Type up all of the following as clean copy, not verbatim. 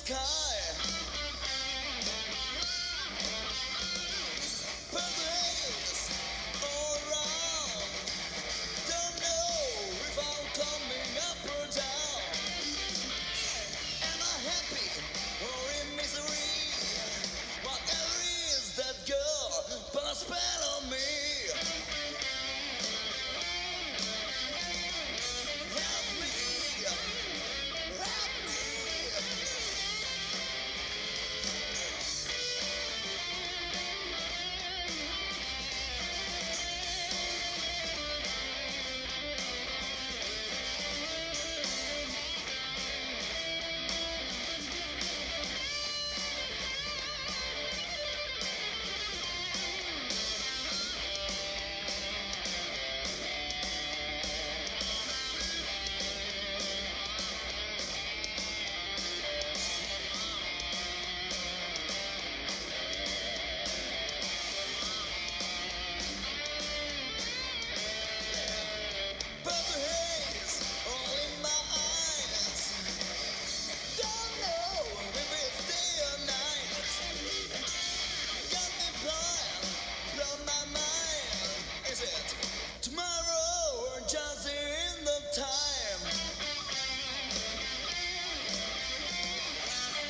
sky. Purple haze all around. Don't know if I'm coming up or down. Am I happy or in misery? Whatever is that girl put a spell on me. Help me, help me. Purple haze all in my eyes. Don't know if it's day or night. Got me blind, blow my mind. Is it tomorrow or just in the time?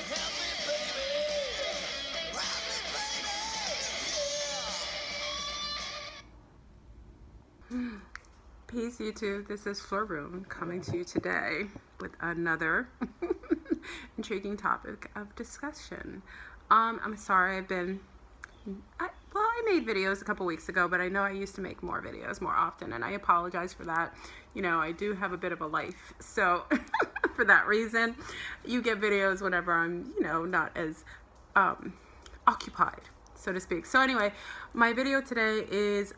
Help me, baby. Help me, baby. Yeah. Peace YouTube, this is Floor Room coming to you today with another intriguing topic of discussion. I'm sorry I made videos a couple weeks ago, but I know I used to make more videos more often, and I apologize for that. You know, I do have a bit of a life, so for that reason, you get videos whenever I'm, you know, not as occupied, so to speak. So anyway, my video today is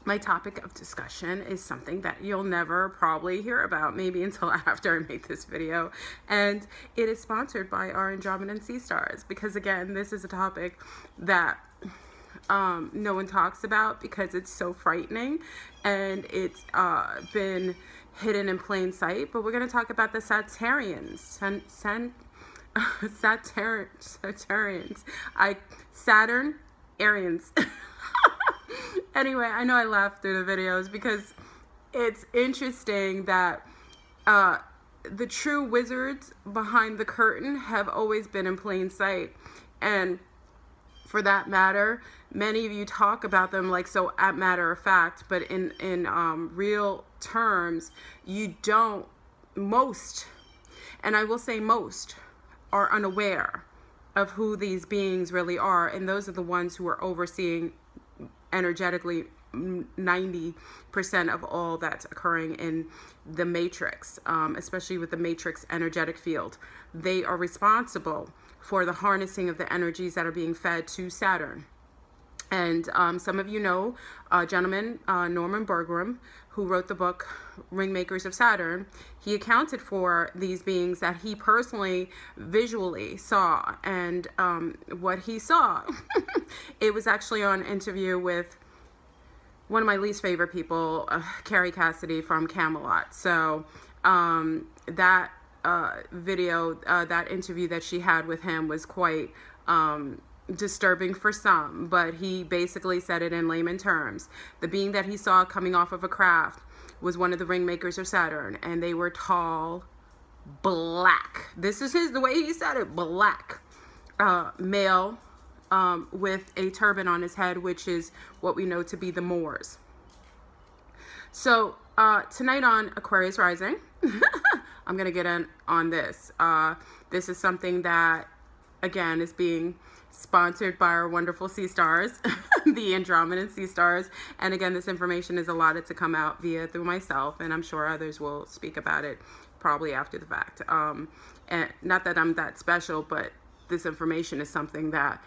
my topic of discussion is something that you'll never probably hear about, maybe until after I make this video. And it is sponsored by our Andromedan sea stars, because again, this is a topic that no one talks about because it's so frightening and it's been hidden in plain sight. But we're going to talk about the Saturnians. Saturnians. Anyway, I know I laughed through the videos because it's interesting that the true wizards behind the curtain have always been in plain sight. And for that matter, many of you talk about them like so at matter of fact, but in real terms, you don't, most, and I will say most, are unaware of who these beings really are. And those are the ones who are overseeing energetically 90% of all that's occurring in the matrix, especially with the matrix energetic field. They are responsible for the harnessing of the energies that are being fed to Saturn. And some of you know a gentleman, Norman Bergram, who wrote the book Ringmakers of Saturn. He accounted for these beings that he personally visually saw. And what he saw, it was actually on an interview with one of my least favorite people, Carrie Cassidy from Camelot. So that video, that interview that she had with him was quite disturbing for some, but he basically said it in layman terms. The being that he saw coming off of a craft was one of the ringmakers of Saturn, and they were tall, black. This is the way he said it, black, male, with a turban on his head, which is what we know to be the Moors. So tonight on Aquarius Rising, I'm gonna get in on this. This is something that, again, is being sponsored by our wonderful sea stars, the Andromedan sea stars. And again, this information is allotted to come out through myself, and I'm sure others will speak about it probably after the fact. And not that I'm that special, but this information is something that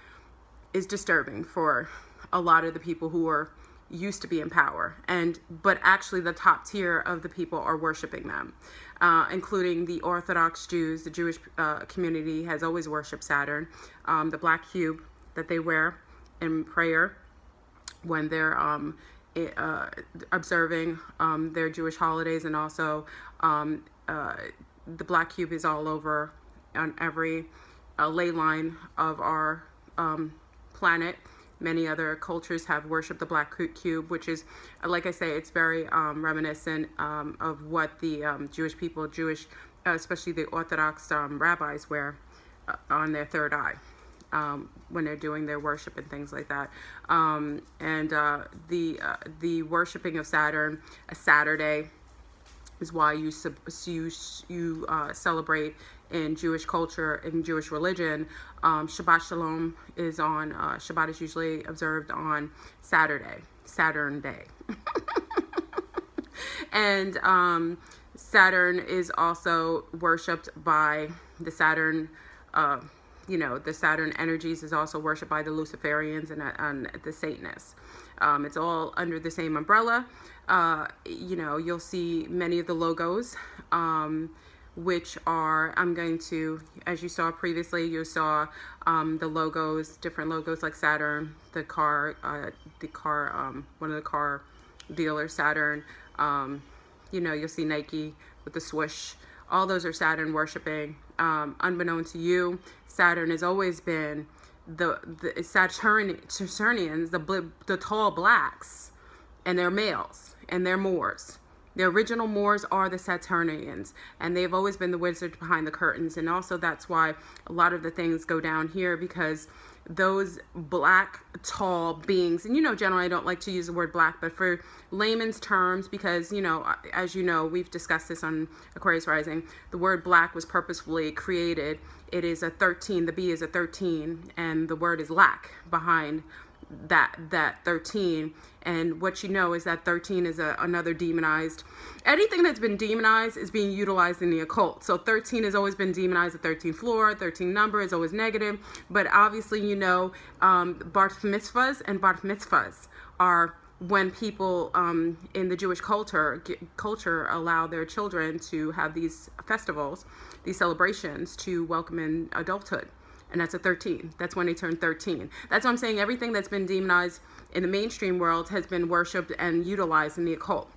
is disturbing for a lot of the people who are used to be in power, but actually the top tier of the people are worshiping them, including the Orthodox Jews. The Jewish community has always worshipped Saturn. The black cube that they wear in prayer when they're observing their Jewish holidays, and also the black cube is all over every ley line of our planet. Many other cultures have worshipped the black cube, which is, like I say, it's very reminiscent of what the Jewish people, especially the Orthodox rabbis, wear on their third eye when they're doing their worship and things like that. The worshiping of Saturn, a Saturday, is why you celebrate in Jewish culture, in Jewish religion. Shabbat Shalom is on, Shabbat is usually observed on Saturn Day. And Saturn is also worshipped by the Saturn, the Saturn energies is also worshipped by the Luciferians and the Satanists. It's all under the same umbrella. You'll see many of the logos, which are, I'm going to, as you saw previously, you saw the logos, different logos like Saturn, one of the car dealers, Saturn. You'll see Nike with the swoosh. All those are Saturn worshiping. Unbeknown to you, Saturn has always been the Saturnians, the tall blacks, and they're males, and they're Moors. The original Moors are the Saturnians, and they've always been the wizards behind the curtains. And also that's why a lot of the things go down here, because those black tall beings, and generally I don't like to use the word black, but for layman's terms, because as you know, we've discussed this on Aquarius Rising, the word black was purposefully created. It is a 13, the B is a 13, and the word is lack behind that 13. And what you know is that 13 is another demonized. Anything that's been demonized is being utilized in the occult. So 13 has always been demonized. The 13th floor, 13 number is always negative. But obviously, bar mitzvahs and bar mitzvahs are when people in the Jewish culture allow their children to have these festivals, these celebrations to welcome in adulthood. And that's a 13. That's when they turn 13. That's what I'm saying. Everything that's been demonized in the mainstream world has been worshipped and utilized in the occult.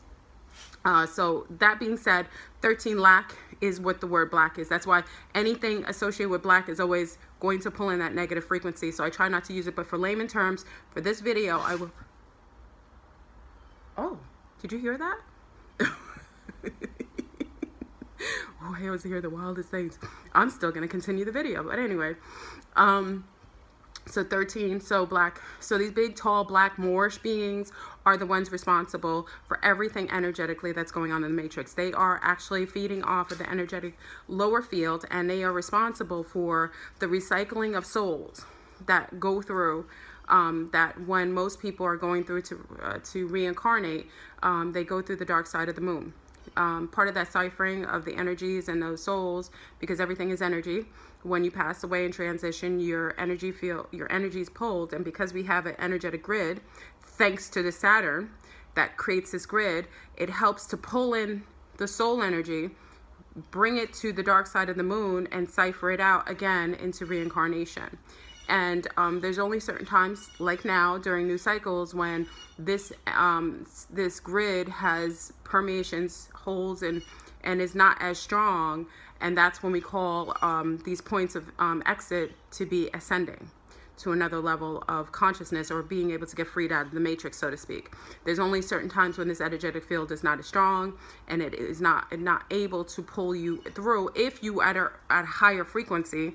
So that being said, 13 lack is what the word black is. That's why anything associated with black is always going to pull in that negative frequency. So I try not to use it. But for layman terms, for this video, I will... Oh, did you hear that? Oh, I always hear the wildest things. I'm still going to continue the video. But anyway, so 13, so black. So these big, tall, black Moorish beings are the ones responsible for everything energetically that's going on in the matrix. They are actually feeding off of the energetic lower field, and they are responsible for the recycling of souls that go through, that when most people are going through to reincarnate, they go through the dark side of the moon. Part of that ciphering of the energies and those souls, because everything is energy. When you pass away and transition, your energy is pulled, and because we have an energetic grid, thanks to the Saturn that creates this grid, it helps to pull in the soul energy, bring it to the dark side of the moon, and cipher it out again into reincarnation. And there's only certain times, like now during new cycles, when this grid has permeations, holes, and is not as strong, and that's when we call these points of exit to be ascending to another level of consciousness, or being able to get freed out of the matrix, so to speak. There's only certain times when this energetic field is not as strong, and it is not able to pull you through. If you at a higher frequency,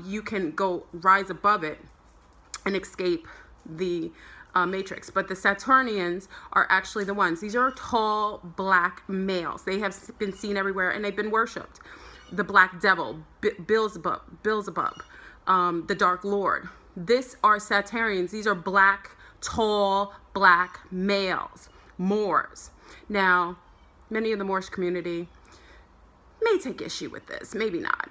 you can rise above it and escape the matrix. But the Saturnians are actually the ones. These are tall black males. They have been seen everywhere, and they've been worshipped. The black devil, Beelzebub, the dark lord. These are Saturnians. These are black, tall black males, Moors. Now, many of the Moorish community may take issue with this, maybe not.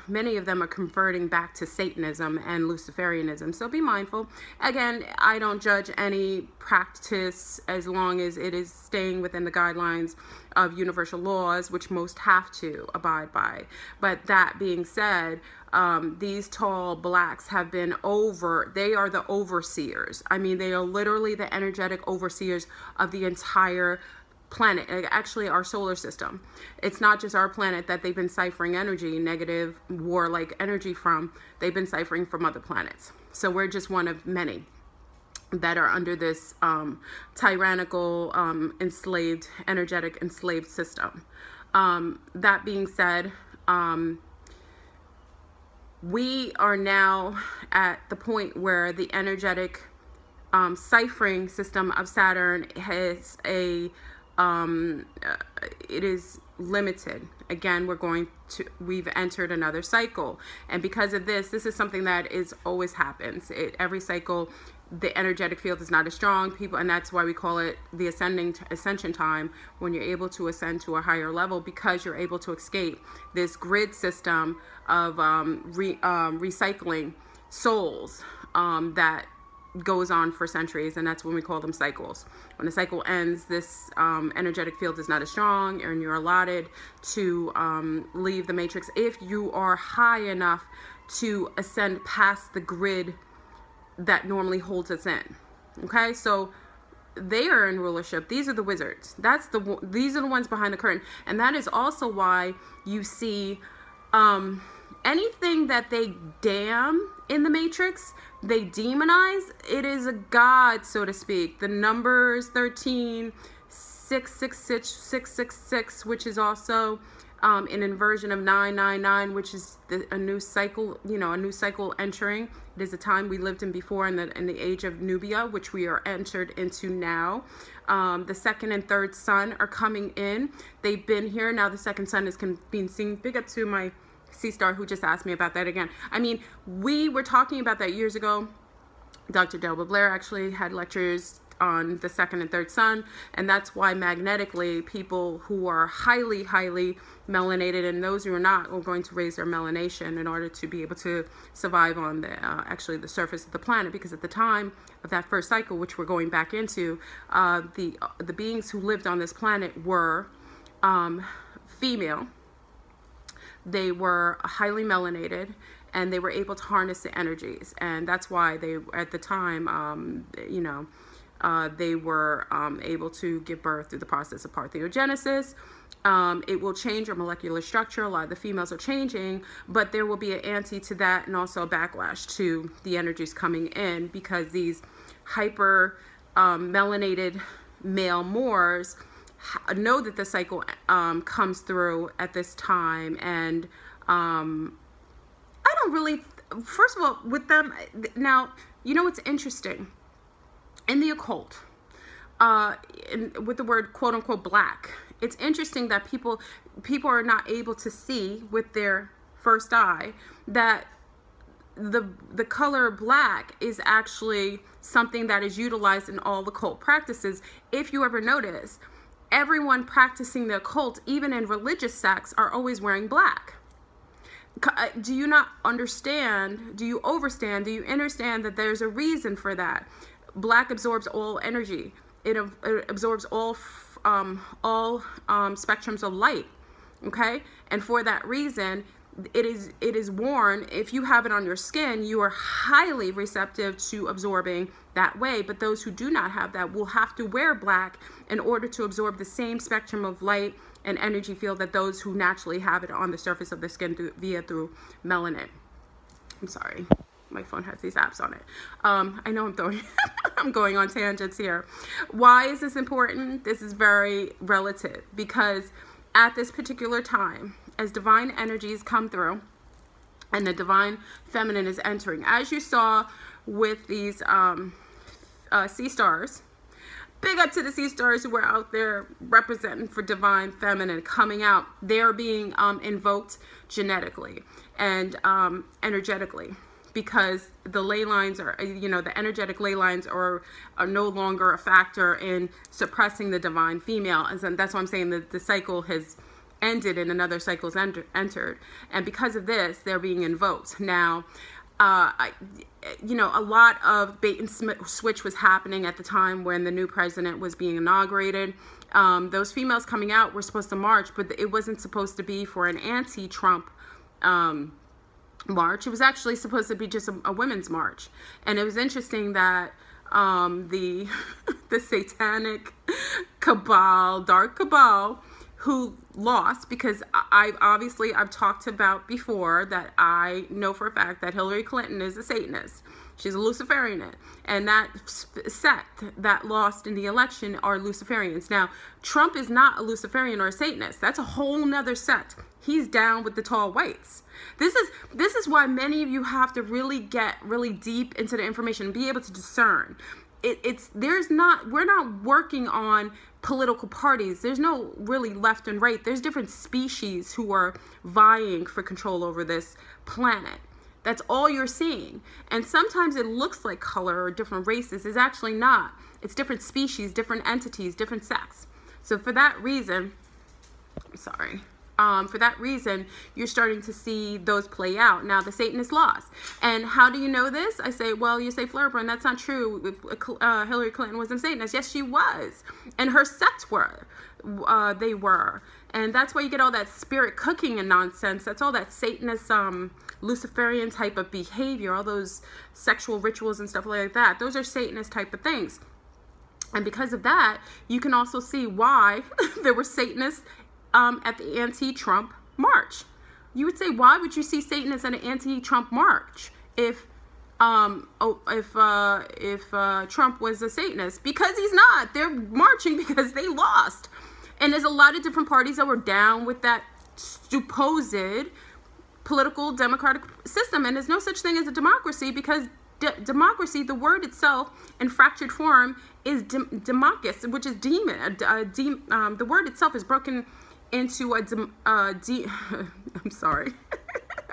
Many of them are converting back to Satanism and Luciferianism, so be mindful. Again, I don't judge any practice as long as it is staying within the guidelines of universal laws, which most have to abide by. But that being said, these tall blacks have been they are the overseers. I mean, they are literally the energetic overseers of the entire planet, actually our solar system. It's not just our planet that they've been ciphering energy, negative warlike energy from. They've been ciphering from other planets. So we're just one of many that are under this tyrannical, energetic enslaved system. That being said, we are now at the point where the energetic ciphering system of Saturn has it is limited. Again, we've entered another cycle, and because of this is something that always happens. Every cycle, the energetic field is not as strong, and that's why we call it the ascension time, when you're able to ascend to a higher level, because you're able to escape this grid system of recycling souls that goes on for centuries, and that's when we call them cycles. When the cycle ends, this energetic field is not as strong, and you're allotted to leave the matrix if you are high enough to ascend past the grid that normally holds us in. Okay, so they are in rulership. These are the wizards. These are the ones behind the curtain, and that is also why you see anything that they damn in the matrix, they demonize. It is a god, so to speak. The numbers 13, 666, 666, which is also an inversion of 999, which is a new cycle, a new cycle entering. It is a time we lived in before in the age of Nubia, which we are entered into now. The second and third sun are coming in. They've been here. Now the second sun is being seen. Big up to my C-Star who just asked me about that again. I mean, we were talking about that years ago. Dr. Delba Blair actually had lectures on the second and third sun, and that's why magnetically people who are highly melanated, and those who are not, are going to raise their melanation in order to be able to survive on the surface of the planet, because at the time of that first cycle, which we're going back into, the beings who lived on this planet were female. They were highly melanated, and they were able to harness the energies, and that's why they, at the time, they were able to give birth through the process of parthenogenesis. It will change your molecular structure. A lot of the females are changing, but there will be an anti to that, and also a backlash to the energies coming in, because these hyper melanated male Moors know that the cycle comes through at this time, and I don't really, first of all, with them, now, what's interesting in the occult, with the word quote unquote black, it's interesting that people are not able to see with their first eye that the color black is actually something that is utilized in all occult practices. If you ever notice, everyone practicing the occult, even in religious sects, are always wearing black. Do you not understand? Do you overstand? Do you understand that there's a reason for that? Black absorbs all energy. It absorbs all spectrums of light. Okay, and for that reason, it is worn. If you have it on your skin, you are highly receptive to absorbing that way. But those who do not have that will have to wear black in order to absorb the same spectrum of light and energy field that those who naturally have it on the surface of the skin through melanin. I'm sorry, my phone has these apps on it. I know I'm going on tangents here. Why is this important? This is very relative, because at this particular time, as divine energies come through and the divine feminine is entering, as you saw with these sea stars, big up to the sea stars who were out there representing for divine feminine coming out. They're being invoked genetically and energetically, because the ley lines are, the energetic ley lines are no longer a factor in suppressing the divine female. And that's why I'm saying that the cycle has ended and another cycle's entered. And because of this, they're being invoked. Now, a lot of bait and switch was happening at the time when the new president was being inaugurated. Those females coming out were supposed to march, but it wasn't supposed to be for an anti-Trump march. It was actually supposed to be just a women's march. And it was interesting that the the satanic cabal, dark cabal, who lost, because I've talked about before that I know for a fact that Hillary Clinton is a Satanist. She's a Luciferian, and that sect that lost in the election are Luciferians. Now, Trump is not a Luciferian or a Satanist. That's a whole nother sect. He's down with the tall whites. This is why many of you have to really get really deep into the information and be able to discern. We're not working on political parties. There's no really left and right. There's different species who are vying for control over this planet. That's all you're seeing. And sometimes it looks like color or different races. It's actually not. It's different species, different entities, different sects. So for that reason, for that reason, you're starting to see those play out. Now, the Satanists lost. And how do you know this? I say, well, you say, Flurburn, that's not true. Hillary Clinton wasn't a Satanist. Yes, she was. And her sects were. They were. And that's why you get all that spirit cooking and nonsense. That's all that Satanist, Luciferian type of behavior, all those sexual rituals and stuff like that. Those are Satanist type of things. And because of that, you can also see why there were Satanists at the anti-Trump march. You would say, why would you see Satanists at an anti-Trump march if Trump was a Satanist? Because he's not. They're marching because they lost. And there's a lot of different parties that were down with that supposed political democratic system. And there's no such thing as a democracy, because democracy, the word itself in fractured form, is democus, which is demon. The word itself is broken into I'm sorry.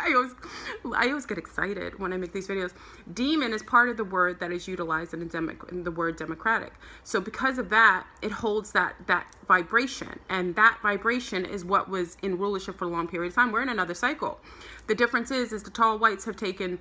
I always get excited when I make these videos. Demon is part of the word that is utilized in the word democratic. So because of that, it holds that vibration, and that vibration is what was in rulership for a long period of time. We're in another cycle. The difference is the tall whites have taken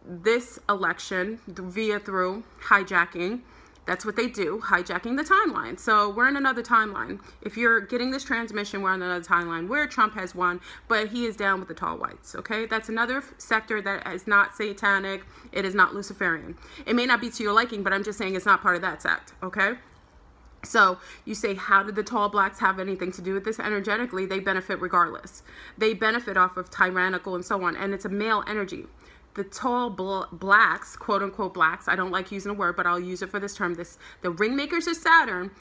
this election through hijacking. That's what they do, hijacking the timeline. So we're in another timeline. If you're getting this transmission, we're on another timeline where Trump has won, but he is down with the tall whites, okay? That's another sector that is not satanic. It is not Luciferian. It may not be to your liking, but I'm just saying it's not part of that sect, okay? So you say, how did the tall blacks have anything to do with this? Energetically, they benefit regardless. They benefit off of tyrannical and so on, and it's a male energy. The tall blacks, quote unquote blacks, I don't like using the word, but I'll use it for this term. The ringmakers of Saturn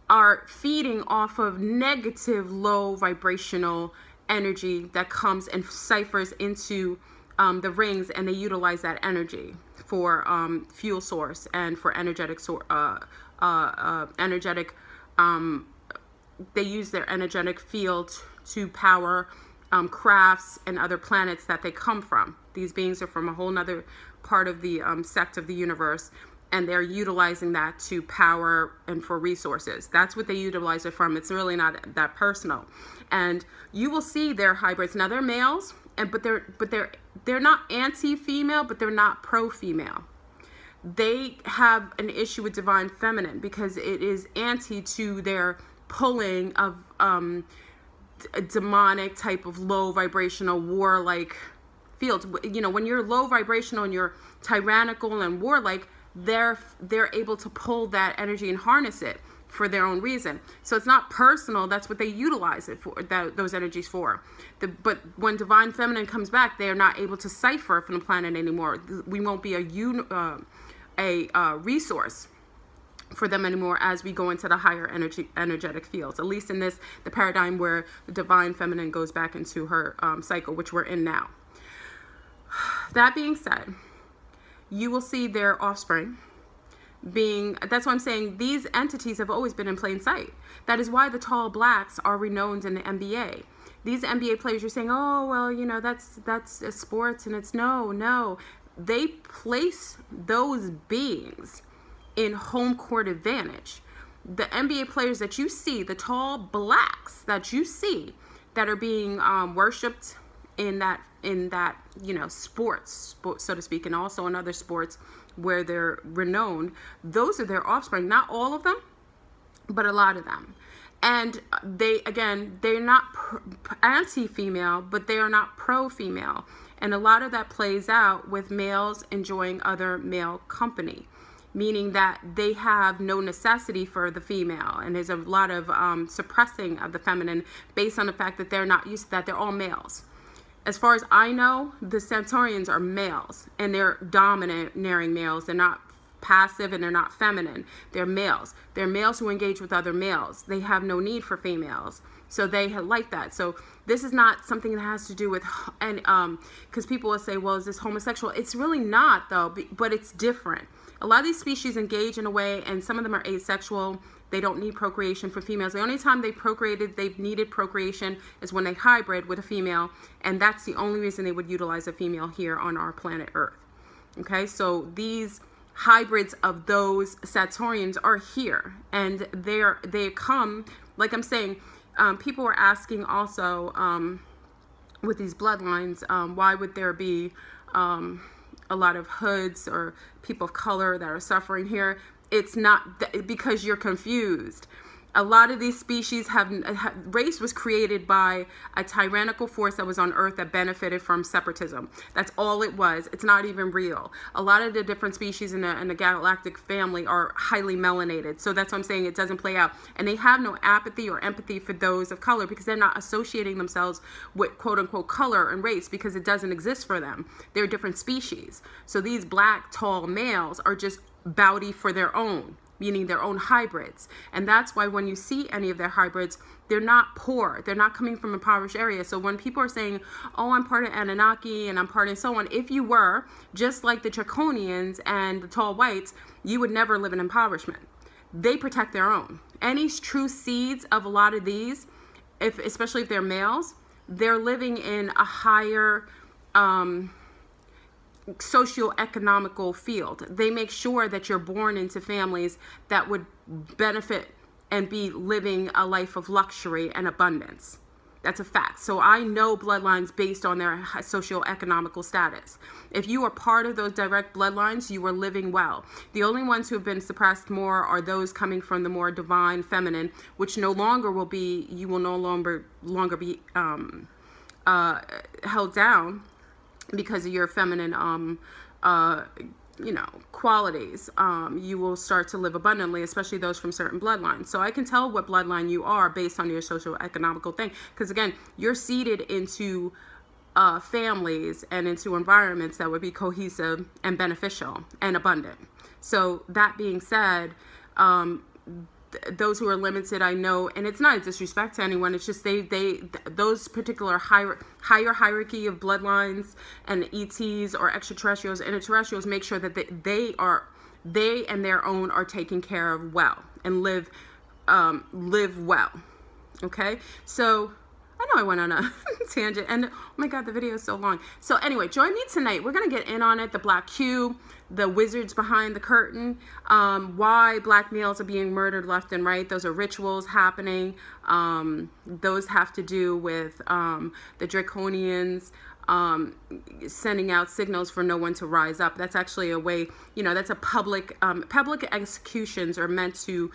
are feeding off of negative, low vibrational energy that comes and ciphers into the rings, and they utilize that energy for fuel source and for energetic they use their energetic field to power crafts and other planets that they come from. These beings are from a whole nother part of the sect of the universe, and they're utilizing that to power and for resources. That's what they utilize it from. It's really not that personal. And you will see their hybrids. Now they're males, but they're not anti-female, but they're not pro-female. They have an issue with divine feminine because it is anti to their pulling of a demonic type of low vibrational warlike fields. You know, when you're low vibrational and you're tyrannical and warlike, they're able to pull that energy and harness it for their own reason. So it's not personal. That's what they utilize it for, those energies for. But when divine feminine comes back, they are not able to cipher from the planet anymore. We won't be a resource for them anymore as we go into the higher energetic fields, at least in the paradigm where the divine feminine goes back into her cycle, which we're in now. That being said, you will see their offspring that's why I'm saying these entities have always been in plain sight. That is why the tall blacks are renowned in the NBA. These NBA players, you're saying, oh, well, you know, that's sports, and it's no. They place those beings in home court advantage. The NBA players that you see, the tall blacks that you see that are being worshipped in that you know, sports, so to speak, and also in other sports where they're renowned, those are their offspring. Not all of them, but a lot of them. And they're not anti-female, but they are not pro-female. And a lot of that plays out with males enjoying other male company. meaning that they have no necessity for the female, and there's a lot of suppressing of the feminine based on the fact that they're not used to that. They're all males. As far as I know, the Saturnians are males, and they're domineering males. They're not passive, and they're not feminine. They're males. They're males who engage with other males. They have no need for females. So they like that. So this is not something that has to do with, and because people will say, well, is this homosexual? It's really not, though, but it's different. A lot of these species engage in a way, and some of them are asexual. They don't need procreation for females. The only time they've needed procreation is when they hybrid with a female, and that's the only reason they would utilize a female here on our planet Earth. Okay, so these hybrids of those Saturnians are here, and they come, like I'm saying, people were asking also with these bloodlines, why would there be a lot of hoods or people of color that are suffering here? It's not because you're confused. A lot of these species race was created by a tyrannical force that was on Earth that benefited from separatism. That's all it was. It's not even real. A lot of the different species in the galactic family are highly melanated. So that's what I'm saying. It doesn't play out. And they have no apathy or empathy for those of color because they're not associating themselves with quote unquote color and race because it doesn't exist for them. They're different species. So these black, tall males are just bawdy for their own, meaning their own hybrids. And that's why when you see any of their hybrids, they're not poor. They're not coming from impoverished areas. So when people are saying, oh, I'm part of Anunnaki and I'm part of so on, if you were, just like the Draconians and the tall whites, you would never live in impoverishment. They protect their own. Any true seeds of a lot of these, especially if they're males, they're living in a higher socio-economical field. They make sure that you're born into families that would benefit and be living a life of luxury and abundance. That's a fact. So I know bloodlines based on their socio-economical status. If you are part of those direct bloodlines, you are living well. The only ones who have been suppressed more are those coming from the more divine feminine, which no longer will be, you will no longer be held down because of your feminine, qualities. You will start to live abundantly, especially those from certain bloodlines. So I can tell what bloodline you are based on your socio-economical thing. Because again, you're seeded into families and into environments that would be cohesive and beneficial and abundant. So that being said, those who are limited, I know, and it's not a disrespect to anyone, it's just those particular higher hierarchy of bloodlines and ETs or extraterrestrials, interterrestrials, make sure that they and their own are taken care of well and live well. Okay, so I know I went on a tangent, and oh my god, the video is so long. So anyway, join me tonight. We're gonna get in on it, the black cube, the wizards behind the curtain, why black males are being murdered left and right. Those are rituals happening. Those have to do with the Draconians sending out signals for no one to rise up. That's actually a way, that's a public executions are meant to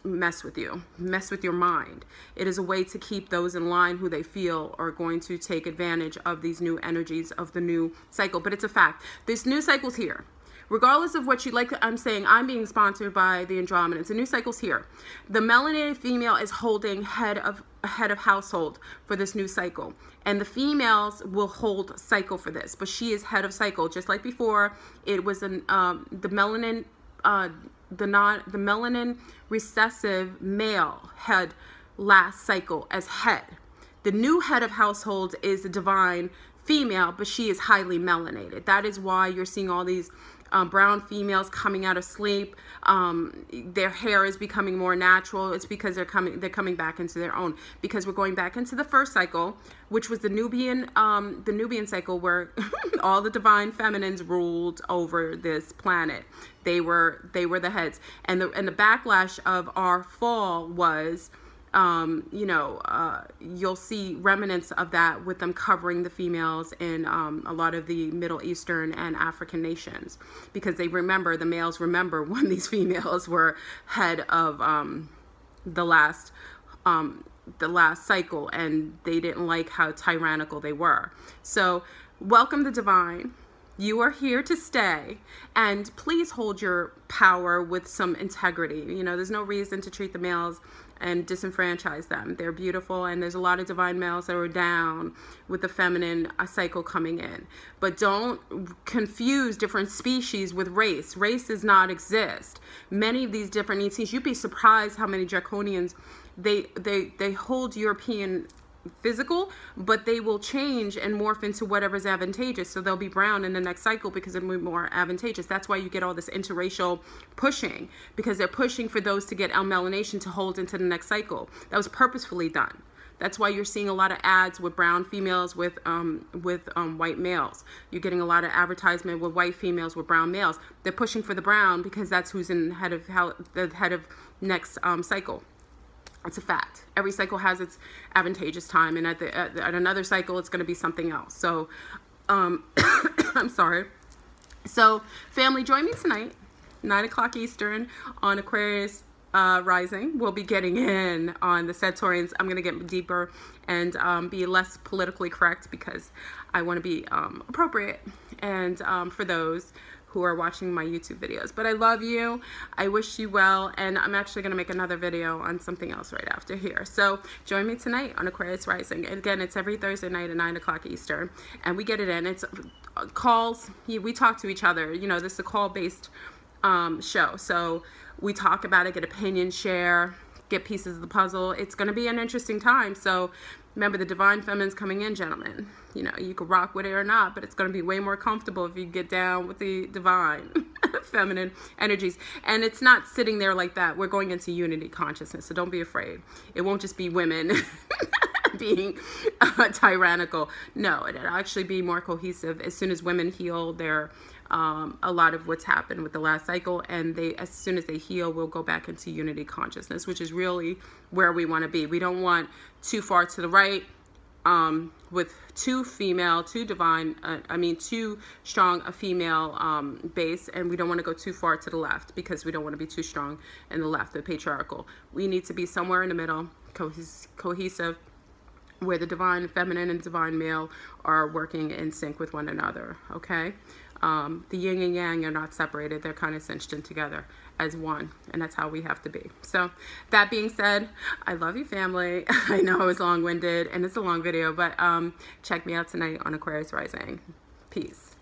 mess with your mind. It is a way to keep those in line who they feel are going to take advantage of these new energies of the new cycle. But it's a fact. This new cycle's here. Regardless of what you like, I'm saying I'm being sponsored by the Andromedans. The new cycle's here. The melanated female is holding head of household for this new cycle, and the females will hold cycle for this. But she is head of cycle, just like before. It was the melanin. The melanin recessive male had last cycle as head. The new head of household is the divine female, but she is highly melanated. That is why you're seeing all these brown females coming out of sleep. Their hair is becoming more natural. It's because they're coming back into their own, because we're going back into the first cycle, which was the Nubian cycle, where all the divine feminines ruled over this planet. They were the heads, and the backlash of our fall was, you'll see remnants of that with them covering the females in a lot of the Middle Eastern and African nations, because the males remember when these females were head of the last cycle, and they didn't like how tyrannical they were. So welcome the divine. You are here to stay, and please hold your power with some integrity. You know, there's no reason to treat the males and disenfranchise them. They're beautiful, and there's a lot of divine males that are down with the feminine cycle coming in. But don't confuse different species with race. Race does not exist. Many of these different ETs, you'd be surprised how many draconians they hold European physical, but they will change and morph into whatever's advantageous. So they'll be brown in the next cycle because it'll be more advantageous. That's why you get all this interracial pushing, because they're pushing for those to get melanation to hold into the next cycle. That was purposefully done. That's why you're seeing a lot of ads with brown females with white males. You're getting a lot of advertisement with white females with brown males. They're pushing for the brown because that's who's in the head of next cycle. It's a fact. Every cycle has its advantageous time, and at another cycle, it's going to be something else. So, I'm sorry. So, family, join me tonight, 9 o'clock Eastern, on Aquarius Rising. We'll be getting in on the Saturnians. I'm going to get deeper and be less politically correct because I want to be appropriate and for those who are watching my YouTube videos. But I love you. I wish you well. And I'm actually going to make another video on something else right after here. So join me tonight on Aquarius Rising. And again, it's every Thursday night at 9 o'clock Eastern. And we get it in. It's calls. We talk to each other. You know, this is a call-based show. So we talk about it, get opinion, share, get pieces of the puzzle. It's going to be an interesting time. So remember, the divine feminine's coming in, gentlemen. You know, you could rock with it or not, but it's going to be way more comfortable if you get down with the divine feminine energies. And it's not sitting there like that. We're going into unity consciousness, so don't be afraid. It won't just be women being tyrannical. No, it'll actually be more cohesive as soon as women heal their a lot of what's happened with the last cycle, and as soon as they heal, we'll go back into unity consciousness, which is really where we want to be. We don't want too far to the right with too strong a female base, and we don't want to go too far to the left because we don't want to be too strong in the left, the patriarchal. We need to be somewhere in the middle, cohesive, where the divine feminine and divine male are working in sync with one another, okay? The yin and yang are not separated. They're kind of cinched in together as one, and that's how we have to be. So that being said, I love you, family. I know I was long-winded, and it's a long video, but check me out tonight on Aquarius Rising. Peace.